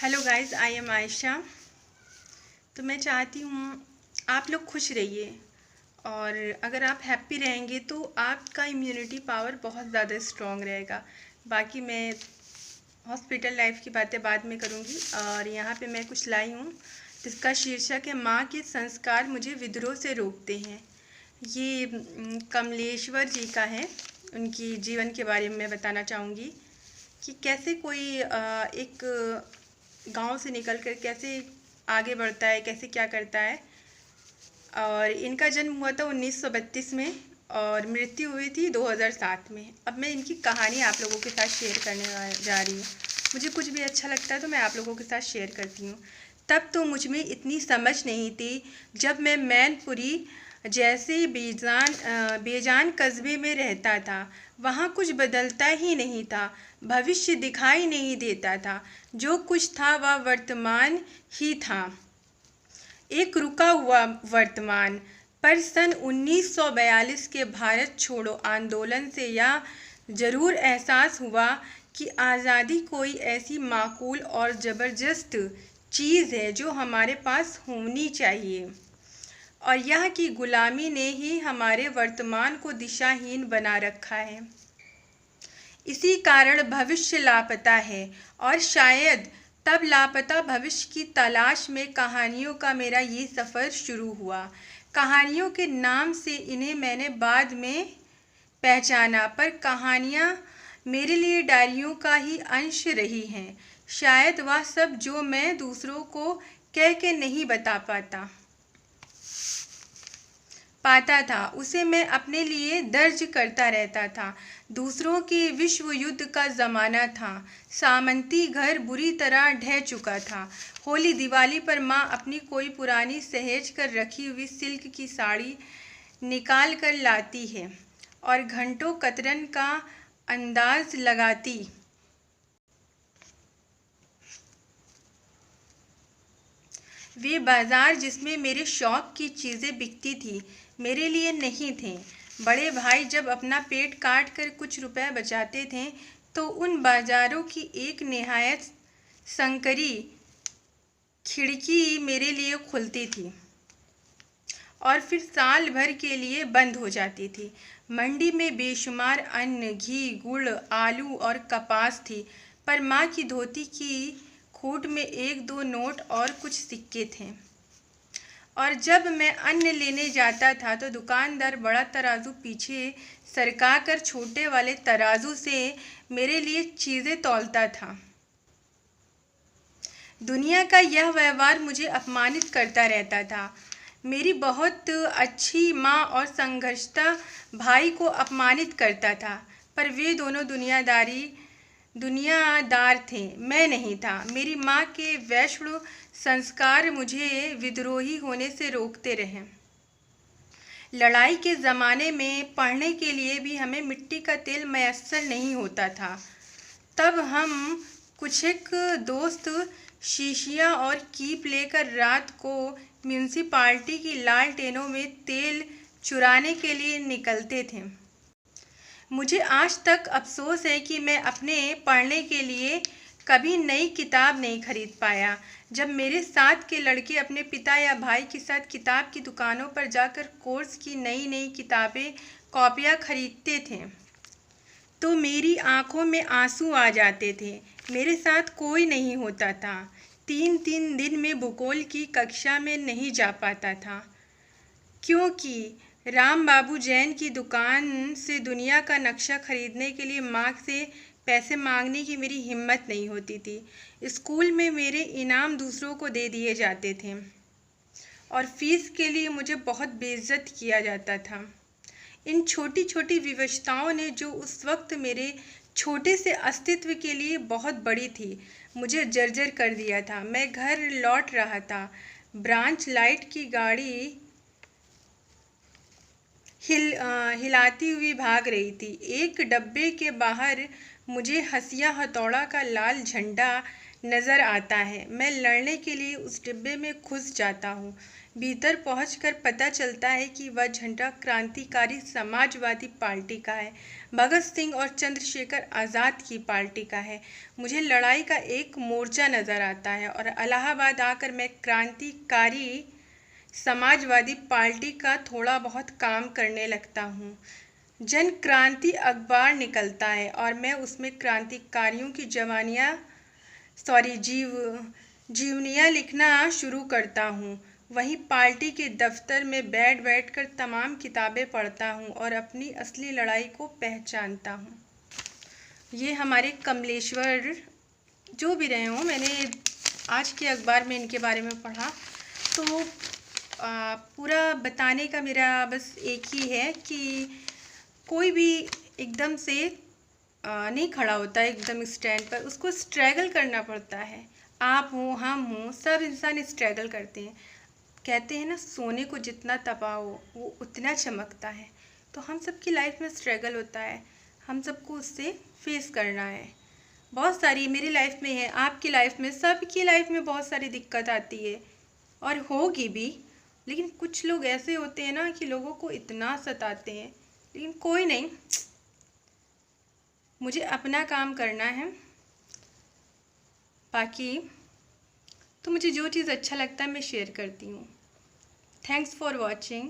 Hello guys, I am Ayesha. तो मैं चाहती हूँ आप लोग खुश रहिए, और अगर आप हैप्पी रहेंगे तो आपका इम्यूनिटी पावर बहुत ज़्यादा स्ट्रॉन्ग रहेगा। बाकी मैं हॉस्पिटल लाइफ की बातें बाद में करूँगी। और यहाँ पे मैं कुछ लाई हूँ जिसका शीर्षक है माँ के संस्कार मुझे विद्रोह से रोकते हैं। ये कमलेश्वर जी का है। उनकी जीवन के बारे में मैं बताना चाहूँगी कि कैसे कोई एक गांव से निकलकर कैसे आगे बढ़ता है, कैसे क्या करता है। और इनका जन्म हुआ था 1932 में और मृत्यु हुई थी 2007 में। अब मैं इनकी कहानी आप लोगों के साथ शेयर करने जा रही हूँ। मुझे कुछ भी अच्छा लगता है तो मैं आप लोगों के साथ शेयर करती हूँ। तब तो मुझ में इतनी समझ नहीं थी। जब मैं मैनपुरी जैसे बेजान कस्बे में रहता था, वहाँ कुछ बदलता ही नहीं था, भविष्य दिखाई नहीं देता था। जो कुछ था वह वर्तमान ही था, एक रुका हुआ वर्तमान। पर सन 1942 के भारत छोड़ो आंदोलन से यह जरूर एहसास हुआ कि आज़ादी कोई ऐसी माकूल और ज़बरदस्त चीज़ है जो हमारे पास होनी चाहिए, और यह कि गुलामी ने ही हमारे वर्तमान को दिशाहीन बना रखा है। इसी कारण भविष्य लापता है, और शायद तब लापता भविष्य की तलाश में कहानियों का मेरा ये सफ़र शुरू हुआ। कहानियों के नाम से इन्हें मैंने बाद में पहचाना, पर कहानियाँ मेरे लिए डायरियों का ही अंश रही हैं। शायद वह सब जो मैं दूसरों को कह के नहीं बता पाता था, उसे मैं अपने लिए दर्ज करता रहता था। दूसरों के विश्व युद्ध का ज़माना था। सामंती घर बुरी तरह ढह चुका था। होली दिवाली पर माँ अपनी कोई पुरानी सहेज कर रखी हुई सिल्क की साड़ी निकाल कर लाती है और घंटों कतरन का अंदाज लगाती। वे बाजार जिसमें मेरे शौक की चीज़ें बिकती थी, मेरे लिए नहीं थे। बड़े भाई जब अपना पेट काट कर कुछ रुपए बचाते थे तो उन बाजारों की एक निहायत संकरी खिड़की मेरे लिए खुलती थी और फिर साल भर के लिए बंद हो जाती थी। मंडी में बेशुमार अन्न, घी, गुड़, आलू और कपास थी, पर माँ की धोती की खूट में एक दो नोट और कुछ सिक्के थे। और जब मैं अन्न लेने जाता था तो दुकानदार बड़ा तराजू पीछे सरका कर छोटे वाले तराजू से मेरे लिए चीज़ें तौलता था। दुनिया का यह व्यवहार मुझे अपमानित करता रहता था। मेरी बहुत अच्छी माँ और संघर्षता भाई को अपमानित करता था, पर वे दोनों दुनियादार थे, मैं नहीं था। मेरी माँ के वैष्णव संस्कार मुझे विद्रोही होने से रोकते रहे। लड़ाई के ज़माने में पढ़ने के लिए भी हमें मिट्टी का तेल मैसर नहीं होता था। तब हम कुछ एक दोस्त शीशियाँ और कीप लेकर रात को म्यूनिसिपालिटी की लालटेनों में तेल चुराने के लिए निकलते थे। मुझे आज तक अफसोस है कि मैं अपने पढ़ने के लिए कभी नई किताब नहीं खरीद पाया। जब मेरे साथ के लड़के अपने पिता या भाई के साथ किताब की दुकानों पर जाकर कोर्स की नई नई किताबें, कॉपियाँ खरीदते थे तो मेरी आंखों में आंसू आ जाते थे। मेरे साथ कोई नहीं होता था। 3-3 दिन में भूगोल की कक्षा में नहीं जा पाता था, क्योंकि राम बाबू जैन की दुकान से दुनिया का नक्शा खरीदने के लिए माँ से पैसे मांगने की मेरी हिम्मत नहीं होती थी। स्कूल में मेरे इनाम दूसरों को दे दिए जाते थे और फीस के लिए मुझे बहुत बेइज्जत किया जाता था। इन छोटी छोटी विवशताओं ने, जो उस वक्त मेरे छोटे से अस्तित्व के लिए बहुत बड़ी थी, मुझे जर्जर कर दिया था। मैं घर लौट रहा था। ब्रांच लाइट की गाड़ी हिलाती हुई भाग रही थी। एक डब्बे के बाहर मुझे हसिया हथौड़ा का लाल झंडा नज़र आता है। मैं लड़ने के लिए उस डिब्बे में घुस जाता हूँ, भीतर पहुंचकर पता चलता है कि वह झंडा क्रांतिकारी समाजवादी पार्टी का है, भगत सिंह और चंद्रशेखर आज़ाद की पार्टी का है। मुझे लड़ाई का एक मोर्चा नज़र आता है और इलाहाबाद आकर मैं क्रांतिकारी समाजवादी पार्टी का थोड़ा बहुत काम करने लगता हूँ। जन क्रांति अखबार निकलता है और मैं उसमें क्रांतिकारियों की जीवनियाँ लिखना शुरू करता हूँ। वहीं पार्टी के दफ्तर में बैठ कर तमाम किताबें पढ़ता हूँ और अपनी असली लड़ाई को पहचानता हूँ। ये हमारे कमलेश्वर जो भी रहे हों, मैंने आज के अखबार में इनके बारे में पढ़ा, तो पूरा बताने का मेरा बस एक ही है कि कोई भी एकदम से नहीं खड़ा होता है एकदम स्टैंड पर, उसको स्ट्रगल करना पड़ता है। आप हो, हम हो, सब इंसान स्ट्रगल करते हैं। कहते हैं ना, सोने को जितना तपाओ वो उतना चमकता है। तो हम सबकी लाइफ में स्ट्रगल होता है, हम सबको उससे फेस करना है। बहुत सारी मेरी लाइफ में है, आपकी लाइफ में, सबकी लाइफ में बहुत सारी दिक्कत आती है और होगी भी। लेकिन कुछ लोग ऐसे होते हैं ना कि लोगों को इतना सताते हैं, लेकिन कोई नहीं, मुझे अपना काम करना है। बाकी तो मुझे जो चीज़ अच्छा लगता है मैं शेयर करती हूँ। Thanks for watching.